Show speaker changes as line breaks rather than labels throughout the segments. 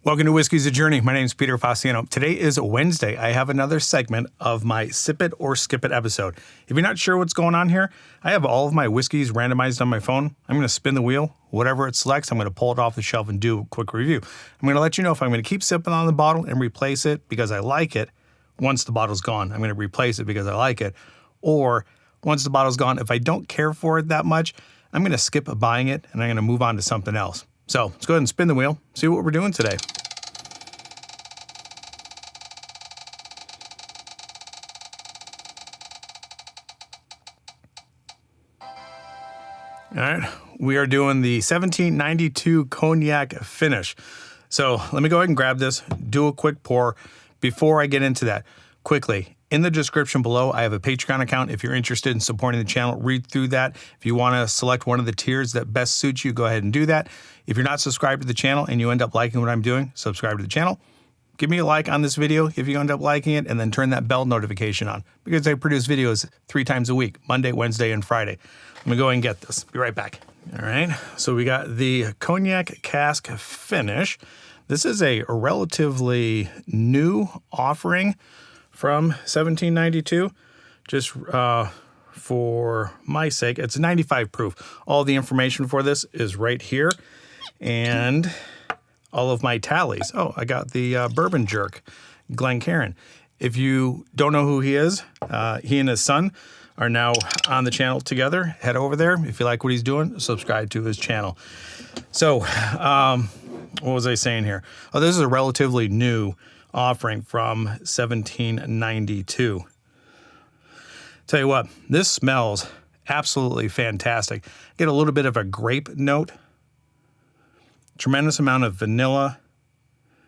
Welcome to Whiskey's a Journey. My name is Peter Faciano. Today is Wednesday. I have another segment of my Sip It or Skip It episode. If you're not sure what's going on here, I have all of my whiskeys randomized on my phone. I'm going to spin the wheel. Whatever it selects, I'm going to pull it off the shelf and do a quick review. I'm going to let you know if I'm going to keep sipping on the bottle and replace it because I like it. Once the bottle's gone, I'm going to replace it because I like it. Or once the bottle's gone, if I don't care for it that much, I'm going to skip buying it and I'm going to move on to something else. So let's go ahead and spin the wheel, see what we're doing today. All right, we are doing the 1792 Cognac Finish. So let me go ahead and grab this, do a quick pour. Before I get into that, quickly, in the description below, I have a Patreon account. If you're interested in supporting the channel, read through that. If you want to select one of the tiers that best suits you, go ahead and do that. If you're not subscribed to the channel and you end up liking what I'm doing, subscribe to the channel. Give me a like on this video if you end up liking it, and then turn that bell notification on because I produce videos 3 times a week, Monday, Wednesday, and Friday. Let me go ahead and get this. Be right back. All right, so we got the Cognac Cask Finish. This is a relatively new offering from 1792. Just for my sake, it's 95 proof. All the information for this is right here. And all of my tallies. Oh, I got the Bourbon jerk, Glencairn. If you don't know who he is, he and his son are now on the channel together. Head over there. If you like what he's doing, subscribe to his channel. So, what was I saying here? Oh, this is a relatively new offering from 1792. Tell you what, this smells absolutely fantastic. Get a little bit of a grape note. Tremendous amount of vanilla.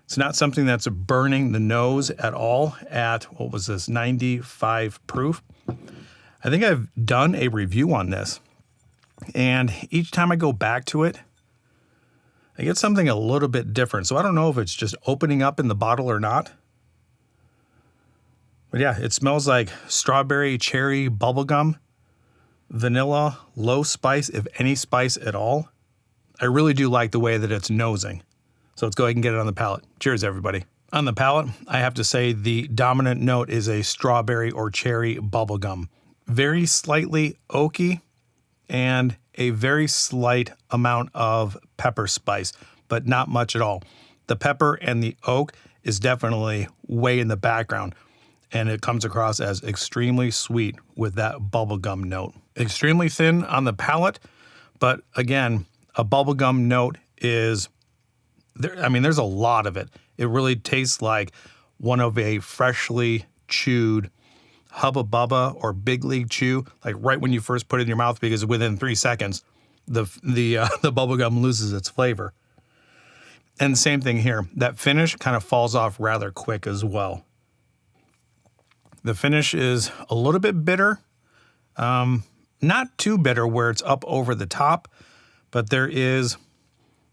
It's not something that's burning the nose at all at, what was this, 95 proof. I think I've done a review on this, and each time I go back to it, I get something a little bit different. So I don't know if it's just opening up in the bottle or not. But yeah, it smells like strawberry, cherry, bubblegum, vanilla, low spice, if any spice at all. I really do like the way that it's nosing. So let's go ahead and get it on the palate. Cheers, everybody. On the palate, I have to say the dominant note is a strawberry or cherry bubblegum. Very slightly oaky and a very slight amount of pepper spice, but not much at all. The pepper and the oak is definitely way in the background, and it comes across as extremely sweet with that bubblegum note. Extremely thin on the palate, but again, a bubblegum note is, there. I mean, there's a lot of it. It really tastes like one of a freshly chewed Hubba Bubba or Big League Chew, like right when you first put it in your mouth, because within 3 seconds, the bubblegum loses its flavor. And same thing here. That finish kind of falls off rather quick as well. The finish is a little bit bitter. Not too bitter where it's up over the top, but there is,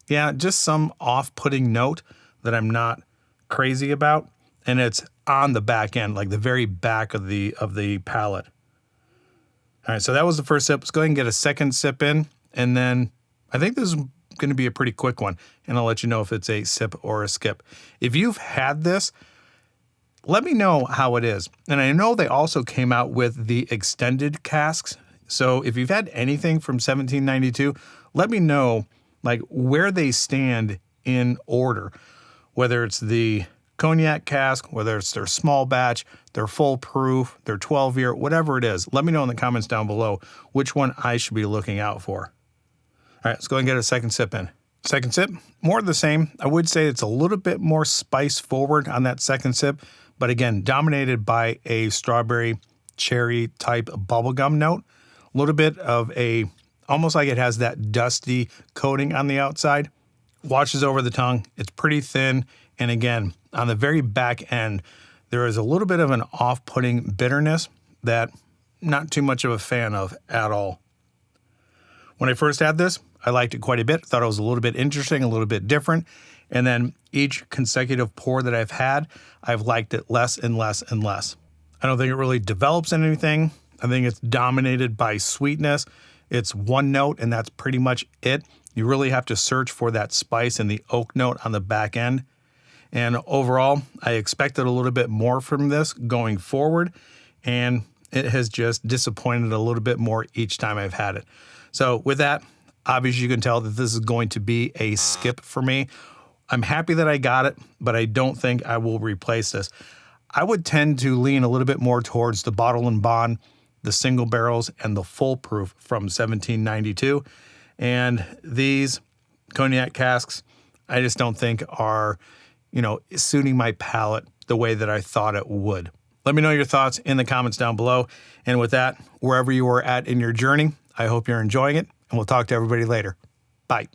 yeah, just some off-putting note that I'm not crazy about, and it's on the back end, like the very back of the palate. All right, so that was the first sip. Let's go ahead and get a second sip in, and then I think this is going to be a pretty quick one, and I'll let you know if it's a sip or a skip. If you've had this, let me know how it is. And I know they also came out with the extended casks. So if you've had anything from 1792, let me know like where they stand in order, whether it's the cognac cask, whether it's their small batch, their full proof, their 12-year, whatever it is. Let me know in the comments down below which one I should be looking out for. All right, let's go and get a second sip in. Second sip, more of the same. I would say it's a little bit more spice forward on that second sip, but again, dominated by a strawberry cherry type bubblegum note. A little bit of a, almost like it has that dusty coating on the outside. Washes over the tongue. It's pretty thin. And again, on the very back end, there is a little bit of an off-putting bitterness that I'm not too much of a fan of at all. When I first had this, I liked it quite a bit. Thought it was a little bit interesting, a little bit different. And then each consecutive pour that I've had, I've liked it less and less and less. I don't think it really develops in anything. I think it's dominated by sweetness. It's one note, and that's pretty much it. You really have to search for that spice and the oak note on the back end. And overall, I expected a little bit more from this going forward, and it has just disappointed a little bit more each time I've had it. So with that, obviously you can tell that this is going to be a skip for me. I'm happy that I got it, but I don't think I will replace this. I would tend to lean a little bit more towards the Bottle and Bond, the single barrels, and the full proof from 1792. And these cognac casks, I just don't think are, suiting my palate the way that I thought it would. Let me know your thoughts in the comments down below. And with that, wherever you are at in your journey, I hope you're enjoying it, and we'll talk to everybody later. Bye.